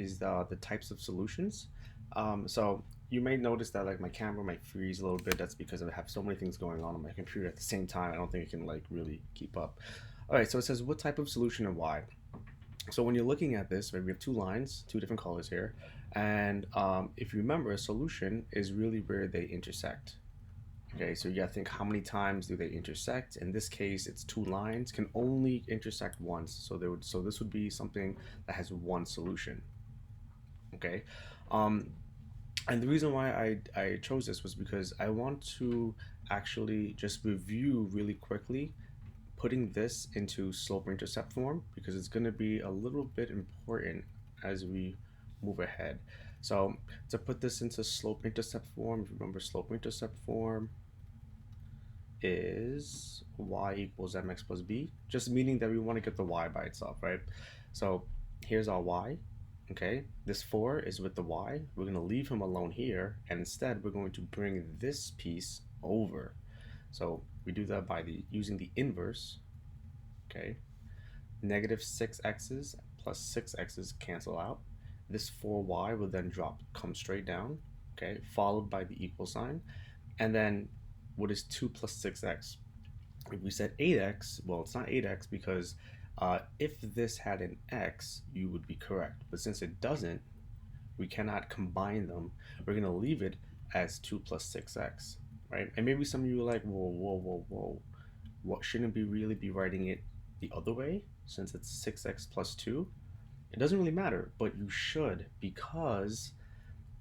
is the types of solutions. So you may notice that like my camera might freeze a little bit. That's because I have so many things going on my computer at the same time. I don't think it can like really keep up. All right, so it says what type of solution and why. So when you're looking at this, right, we have two lines, two different colors here, and if you remember, a solution is really where they intersect. Okay, so you gotta think how many times do they intersect? In this case, it's two lines can only intersect once. So this would be something that has one solution. Okay, um, and the reason why I chose this was because I want to actually just review really quickly putting this into slope intercept form because it's going to be a little bit important as we move ahead. So to put this into slope intercept form, if you remember, slope intercept form is y equals mx plus b, just meaning that we want to get the y by itself, right? So here's our y. Okay, this 4 is with the y. We're going to leave him alone here, and instead we're going to bring this piece over. So we do that by using the inverse. Okay, negative 6x's plus 6x's cancel out. This 4y will then come straight down, okay, followed by the equal sign. And then what is 2 plus 6x? If we said 8x, well, it's not 8x because if this had an x, you would be correct. But since it doesn't, we cannot combine them. We're going to leave it as 2 plus 6x, right? And maybe some of you are like, whoa, whoa, whoa, whoa. What shouldn't we really be writing it the other way since it's 6x plus 2? It doesn't really matter, but you should because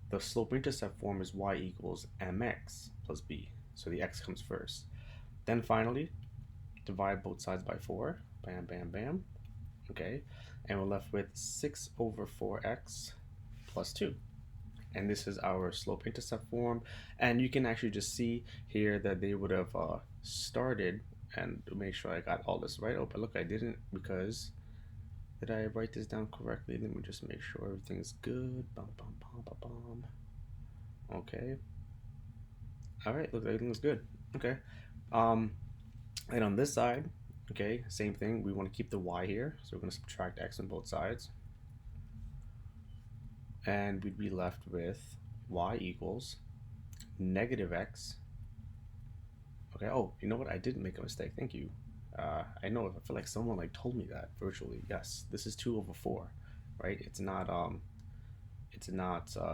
the slope intercept form is y equals mx plus b. So the x comes first. Then finally, divide both sides by 4. Bam, bam, bam. Okay, and we're left with 6 over 4x plus 2. And this is our slope intercept form. And you can actually just see here that they would have started, and to make sure I got all this right. Oh, but look, I didn't because did I write this down correctly? Let me just make sure everything's good. Bum, bum, bum, bum, bum. Okay. All right, look, everything's good. Okay. Um, and on this side, okay, same thing. We want to keep the y here, so we're going to subtract x on both sides. And we'd be left with y equals negative x. Okay, oh, you know what? I didn't make a mistake. Thank you. I know, I feel like someone like told me that virtually. Yes, this is 2 over 4, right? It's not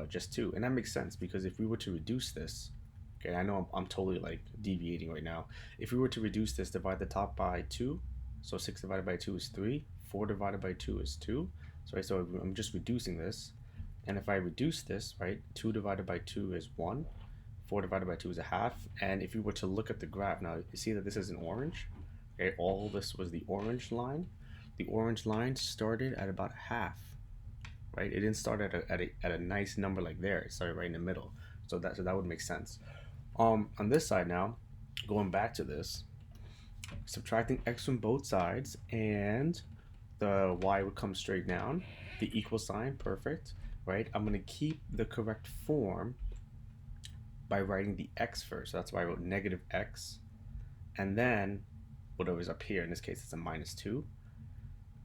just 2. And that makes sense because if we were to reduce this, okay, I know I'm totally like deviating right now. If we were to reduce this, divide the top by 2, so 6 divided by 2 is 3, 4 divided by 2 is 2. So I'm just reducing this. And if I reduce this, right, 2 divided by 2 is 1, 4 divided by 2 is a half. And if you were to look at the graph, now you see that this is an orange. Okay, all this was the orange line. The orange line started at about half, right? It didn't start at a nice number like there. It started right in the middle. So that would make sense. On this side now, going back to this, subtracting x from both sides, and the y would come straight down. The equal sign, perfect, right? I'm gonna keep the correct form by writing the x first. So that's why I wrote negative x, and then whatever's up here, in this case it's a minus 2.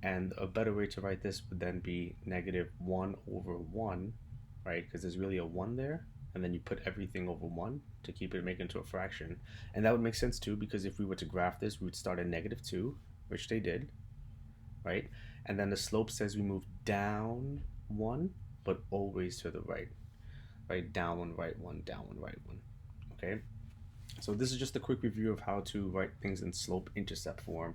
And a better way to write this would then be negative 1 over 1, right? Because there's really a 1 there, and then you put everything over 1 to keep it make into a fraction. And that would make sense too, because if we were to graph this, we would start at negative 2, which they did, right? And then the slope says we move down 1, but always to the right, right? Down 1, right 1, down 1, right 1, okay? So this is just a quick review of how to write things in slope intercept form.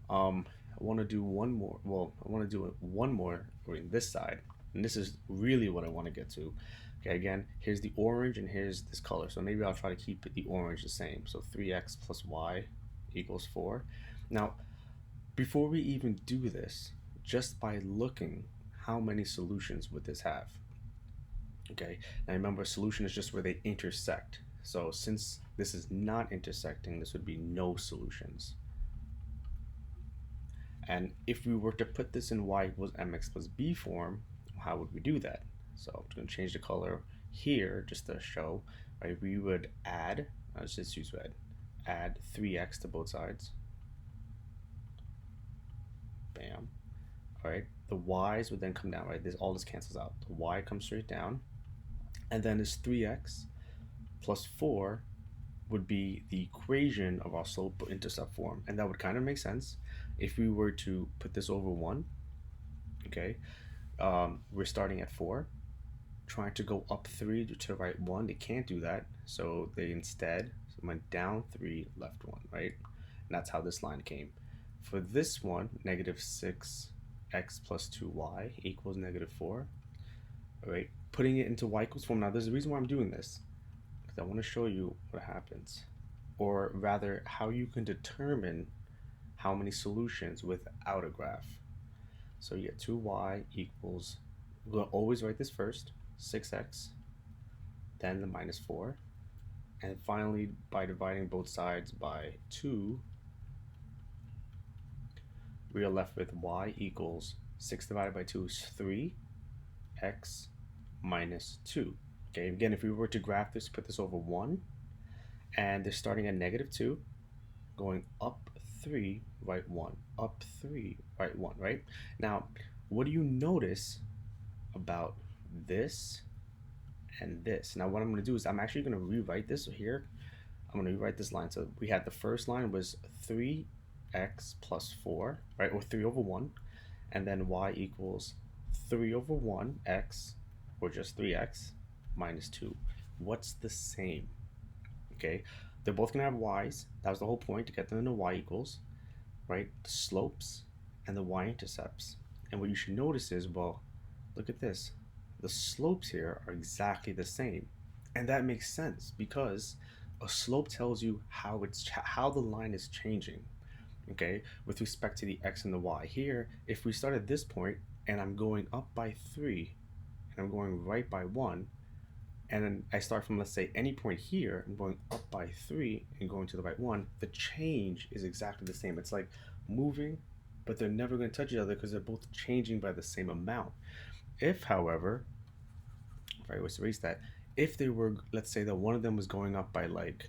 I want to do one more. Well, I want to do one more in this side, and this is really what I want to get to. Okay, again, here's the orange and here's this color. So maybe I'll try to keep the orange the same. So 3x plus y equals 4. Now, before we even do this, just by looking, how many solutions would this have? Okay, now remember, a solution is just where they intersect. So since this is not intersecting, this would be no solutions. And if we were to put this in y equals mx plus b form, how would we do that? So I'm going to change the color here just to show, right? We would add, let's just use red, add 3x to both sides. Bam. all right, the y's would then come down, right? All this cancels out. The y comes straight down, and then this 3x plus 4 would be the equation of our slope intercept form, and that would kind of make sense if we were to put this over 1. Okay, we're starting at 4, trying to go up 3 to the right 1. They can't do that, so they instead went down 3, left 1, right? And that's how this line came. For this one, negative 6x plus 2y equals negative 4. All right, putting it into y equals form. Now, there's a reason why I'm doing this, because I want to show you what happens, or rather, how you can determine how many solutions without a graph. So you get 2y equals, we'll always write this first, 6x, then the minus 4, and finally, by dividing both sides by 2, we are left with y equals 6 divided by 2 is 3x minus 2. Okay, again, if we were to graph this, put this over 1, and they're starting at negative 2, going up 3, right 1, up 3, right 1, right? Now, what do you notice about this and this? Now, what I'm going to do is I'm actually going to rewrite this here. I'm going to rewrite this line. So we had the first line was 3x plus 4, right? Or 3 over 1. And then y equals 3 over 1x, or just 3x, minus 2. What's the same? Okay, they're both going to have y's. That was the whole point, to get them into y equals, right? The slopes and the y-intercepts. And what you should notice is, well, look at this. The slopes here are exactly the same. And that makes sense because a slope tells you how the line is changing, okay, with respect to the x and the y. Here, if we start at this point and I'm going up by 3 and I'm going right by 1, and then I start from, let's say, any point here, I'm going up by 3 and going to the right 1, the change is exactly the same. It's like moving, but they're never going to touch each other because they're both changing by the same amount. If, however, if I was to erase that, if they were, let's say that one of them was going up by like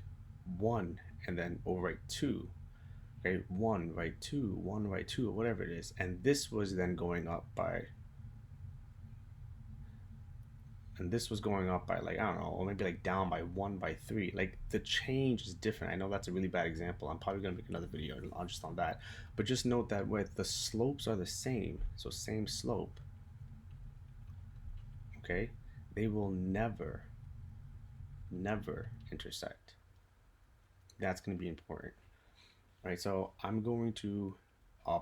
1 and then over right 2, okay, 1 right 2, 1 right 2, or whatever it is, and this was then going up by, and this was going up by, like, I don't know, or maybe like down by 1 by 3, like the change is different. I know that's a really bad example. I'm probably gonna make another video on just on that, but just note that with the slopes are the same, so same slope, okay, they will never intersect. That's going to be important. All right, so I'm going to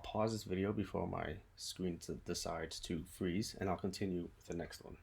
pause this video before my screen decides to freeze, and I'll continue with the next one.